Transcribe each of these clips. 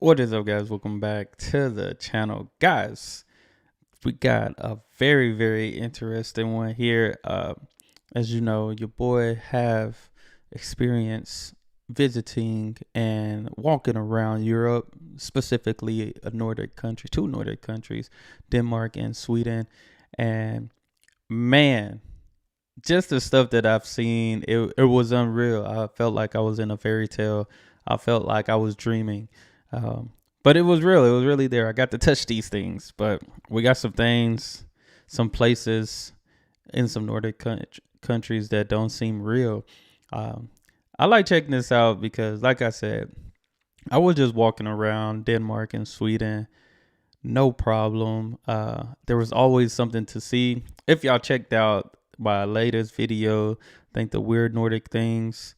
What is up, guys? Welcome back to the channel. Guys, we got a very interesting one here. As you know, your boy have experience visiting and walking around Europe, specifically a Nordic country, two Nordic countries, Denmark and Sweden. And man, just the stuff that I've seen, it was unreal. I felt like I was in a fairy tale. I felt like I was dreaming. But it was real. It was really there. I got to touch these things. But we got some things, some places in some Nordic countries that don't seem real. I like checking this out because, like I said, I was just walking around Denmark and Sweden. No problem. There was always something to see. If y'all checked out my latest video, I think the weird Nordic things.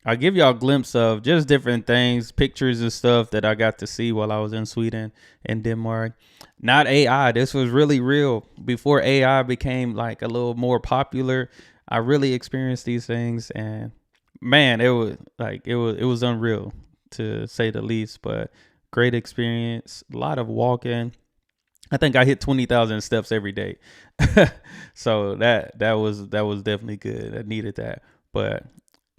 I'll give y'all a glimpse of just different things, pictures and stuff that I got to see while I was in Sweden and Denmark. Not AI. This was really real. Before AI became like a little more popular, I really experienced these things, and man, it was unreal to say the least. But great experience. A lot of walking. I think I hit 20,000 steps every day. So that was definitely good. I needed that. But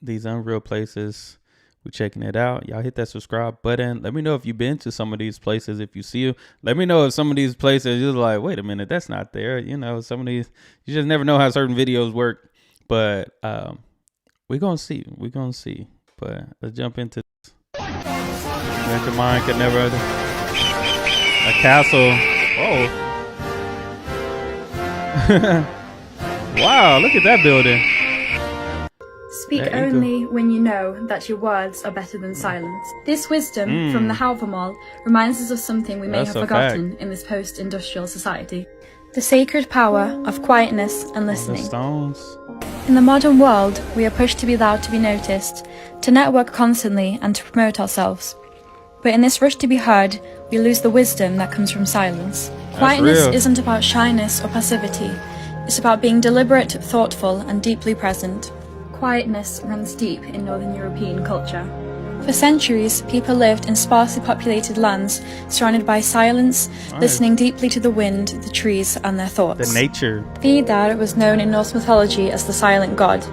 these unreal places, we're checking it out. Y'all hit that subscribe button. Let me know if you've been to some of these places. If you see them, let me know if some of these places you're like, wait a minute, that's not there. You know, some of these, you just never know how certain videos work. But we're gonna see. But let's jump into this. Your mind could never. A castle. Oh. Wow, look at that building. Speak only when you know that your words are better than silence. This wisdom from the Havamal reminds us of something we may have forgotten in this post-industrial society. The sacred power of quietness and listening. In the modern world, we are pushed to be loud to be noticed, to network constantly and to promote ourselves. But in this rush to be heard, we lose the wisdom that comes from silence. Quietness isn't about shyness or passivity. It's about being deliberate, thoughtful, and deeply present. Quietness runs deep in Northern European culture. For centuries, people lived in sparsely populated lands, surrounded by silence, listening deeply to the wind, the trees, and their thoughts. The nature. Vidar was known in Norse mythology as the silent god.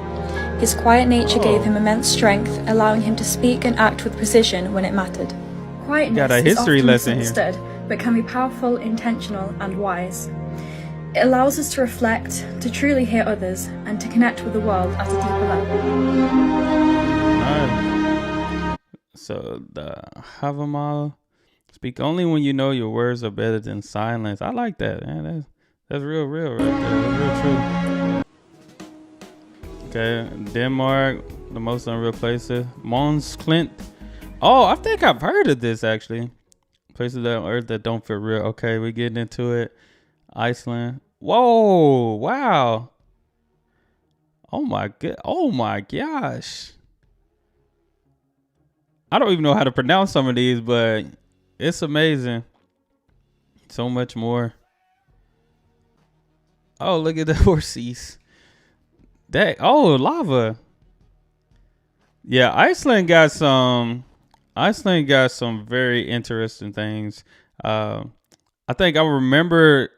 His quiet nature gave him immense strength, allowing him to speak and act with precision when it mattered. Quietness is often misunderstood, but can be powerful, intentional, and wise. It allows us to reflect, to truly hear others, and to connect with the world at a deeper level. So the Havamal, speak only when you know your words are better than silence. I like that, man. That's real right there. That's real true. Okay, Denmark, the most unreal places. Mons Klint. Oh, I think I've heard of this actually. Places on Earth that don't feel real. Okay, we're getting into it. Iceland. Whoa! Wow! Oh my god! Oh my gosh! I don't even know how to pronounce some of these, but it's amazing. So much more. Oh, look at the horses. Lava. Yeah, Iceland got some very interesting things. I think I remember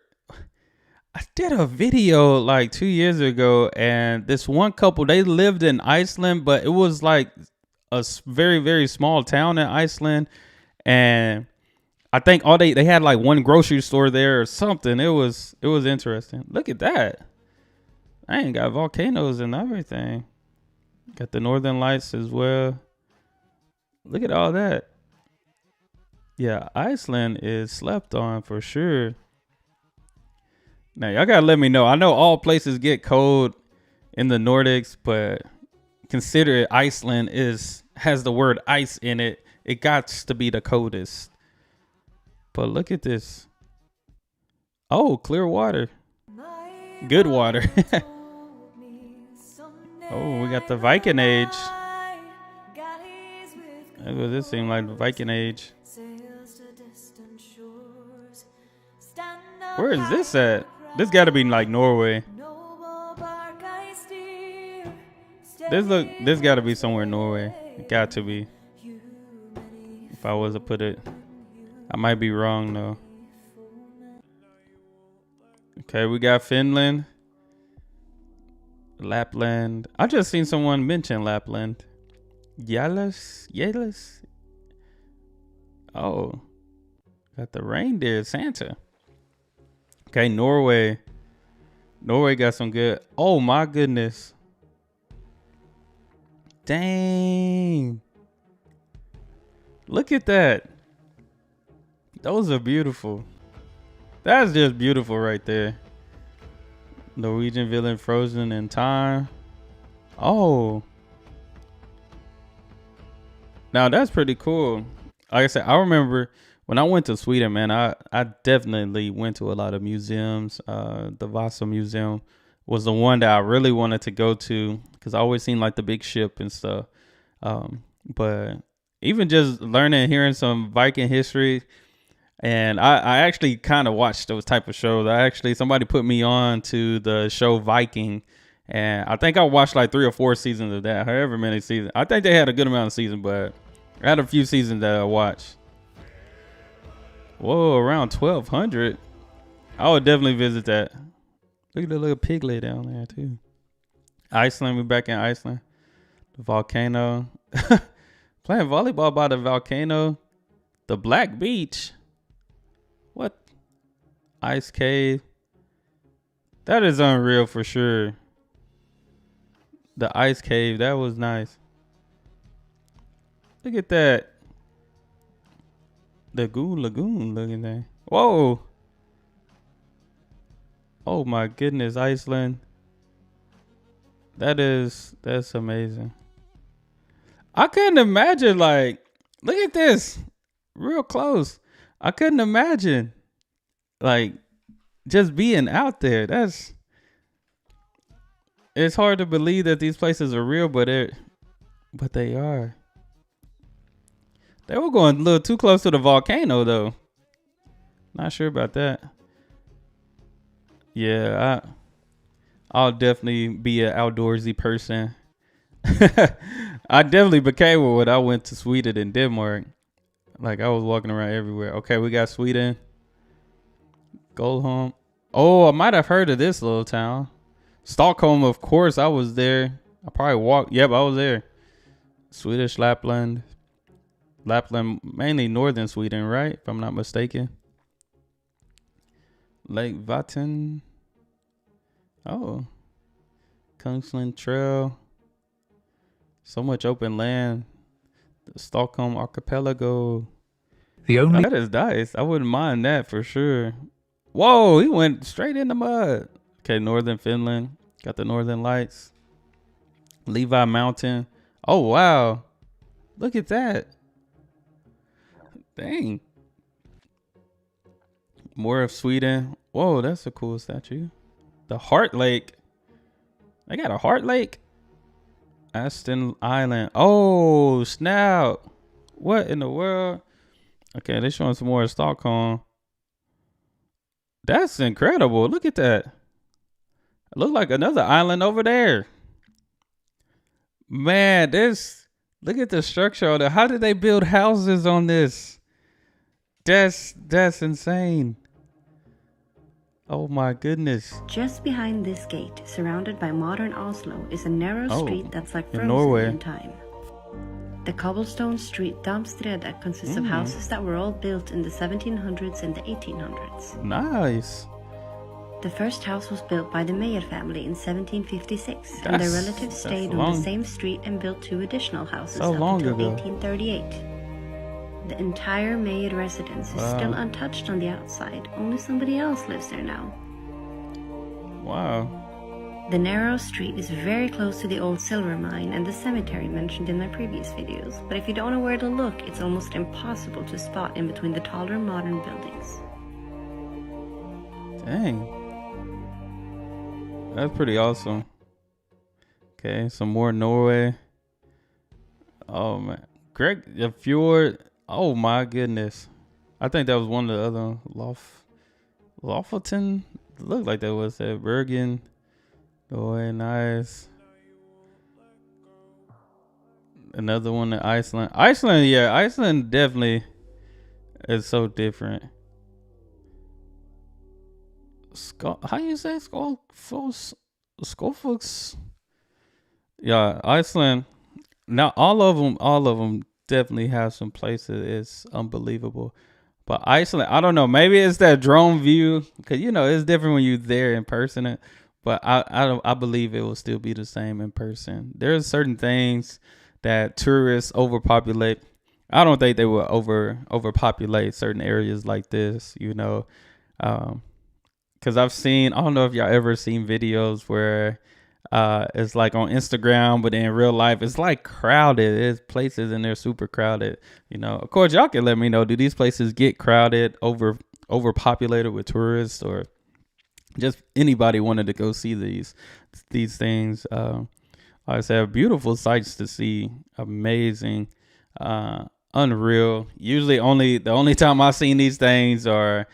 I did a video like 2 years ago, and this one couple, they lived in Iceland, but it was like a very small town in Iceland. And I think they had like one grocery store there or something. It was interesting. Look at that. I ain't got volcanoes and everything. Got the Northern Lights as well. Look at all that. Yeah, Iceland is slept on for sure. Now, y'all gotta let me know. I know all places get cold in the Nordics, but consider Iceland has the word ice in it. It got to be the coldest. But look at this. Oh, clear water. Good water. Oh, we got the Viking Age. This seemed like the Viking Age. Where is this at? This got to be like Norway. This got to be somewhere in Norway. It got to be. If I was to put it, I might be wrong though. Okay, we got Finland, Lapland. I just seen someone mention Lapland. Yalis. Oh, got the reindeer, Santa. Okay, Norway. Norway got some good. Oh my goodness. Dang. Look at that. Those are beautiful. That's just beautiful right there. Norwegian villain frozen in time. Oh. Now that's pretty cool. Like I said, I remember when I went to Sweden, man, I definitely went to a lot of museums. The Vasa Museum was the one that I really wanted to go to because I always seen like the big ship and stuff. But even just learning, hearing some Viking history, and I actually kind of watched those type of shows. Somebody put me on to the show Viking, and I think I watched like 3 or 4 seasons of that, however many seasons. I think they had a good amount of seasons, but I had a few seasons that I watched. Whoa, around 1200. I would definitely visit that. Look at the little piglet down there too. Iceland, we back in Iceland. The volcano. Playing volleyball by the volcano. The Black Beach. What? Ice cave. That is unreal for sure. The ice cave, that was nice. Look at that. The Goo Lagoon looking there. Whoa. Oh my goodness, Iceland. That's amazing. I couldn't imagine, like, look at this. Real close. I couldn't imagine, like, just being out there. It's hard to believe that these places are real, but they are. They were going a little too close to the volcano though. Not sure about that. Yeah, I'll definitely be an outdoorsy person. I definitely became one when I went to Sweden and Denmark. Like I was walking around everywhere. Okay, we got Sweden. Goldholm. Oh, I might have heard of this little town. Stockholm, of course, I was there. I probably walked. Yep, I was there. Swedish Lapland. Lapland, mainly northern Sweden, right? If I'm not mistaken. Lake Vatten. Oh. Kungsland Trail. So much open land. The Stockholm Archipelago. That is nice. I wouldn't mind that for sure. Whoa, he went straight in the mud. Okay, northern Finland. Got the northern lights. Levi Mountain. Oh, wow. Look at that. Dang. More of Sweden. Whoa, that's a cool statue. The Heart Lake. They got a Heart Lake? Aston Island. Oh, snap. What in the world? Okay, they're showing some more of Stockholm. That's incredible. Look at that. It looks like another island over there. Man, look at the structure on it. How did they build houses on this? That's insane. Oh my goodness. Just behind this gate, surrounded by modern Oslo, is a narrow street that's like frozen Norway. in time. The cobblestone street Damstredet consists of houses that were all built in the 1700s and the 1800s. Nice. The first house was built by the Meyer family in 1756, and their relatives stayed on the same street and built 2 additional houses up until 1838. The entire Meyer residence is still untouched on the outside, only somebody else lives there now. Wow. The narrow street is very close to the old silver mine and the cemetery mentioned in my previous videos, but if you don't know where to look, it's almost impossible to spot in between the taller modern buildings. Dang. That's pretty awesome. Okay, some more Norway. Oh man. Greg, the fjord. Oh my goodness. I think that was one of the other Lofoten. Looked like that was that Bergen. Oh, nice. Another one in Iceland. Iceland definitely is so different. How you say Skofux? Yeah, Iceland. Now all of them definitely have some places. It's unbelievable. But Iceland, I don't know. Maybe it's that drone view, because it's different when you're there in person. But I believe it will still be the same in person. There's certain things that tourists overpopulate. I don't think they will overpopulate certain areas like this. Because I've seen. I don't know if y'all ever seen videos where it's like on Instagram, but in real life it's like crowded. There's places and they're super crowded. Of course y'all can let me know, do these places get crowded, overpopulated with tourists, or just anybody wanted to go see these things? Like I said, beautiful sights to see, amazing, unreal. Usually the only time I've seen these things are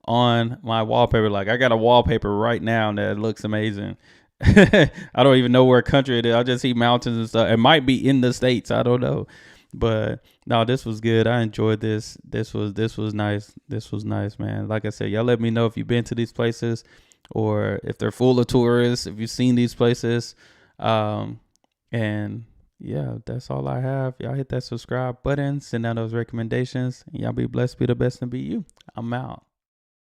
on my wallpaper. Like I got a wallpaper right now that looks amazing. I don't even know where country it is. I just see mountains and stuff. It might be in the States. I don't know. But no, this was good. I enjoyed this. This was nice. This was nice, man. Like I said, y'all let me know if you've been to these places or if they're full of tourists, if you've seen these places. And yeah, that's all I have. Y'all hit that subscribe button, send out those recommendations, and y'all be blessed, be the best, and be you. I'm out.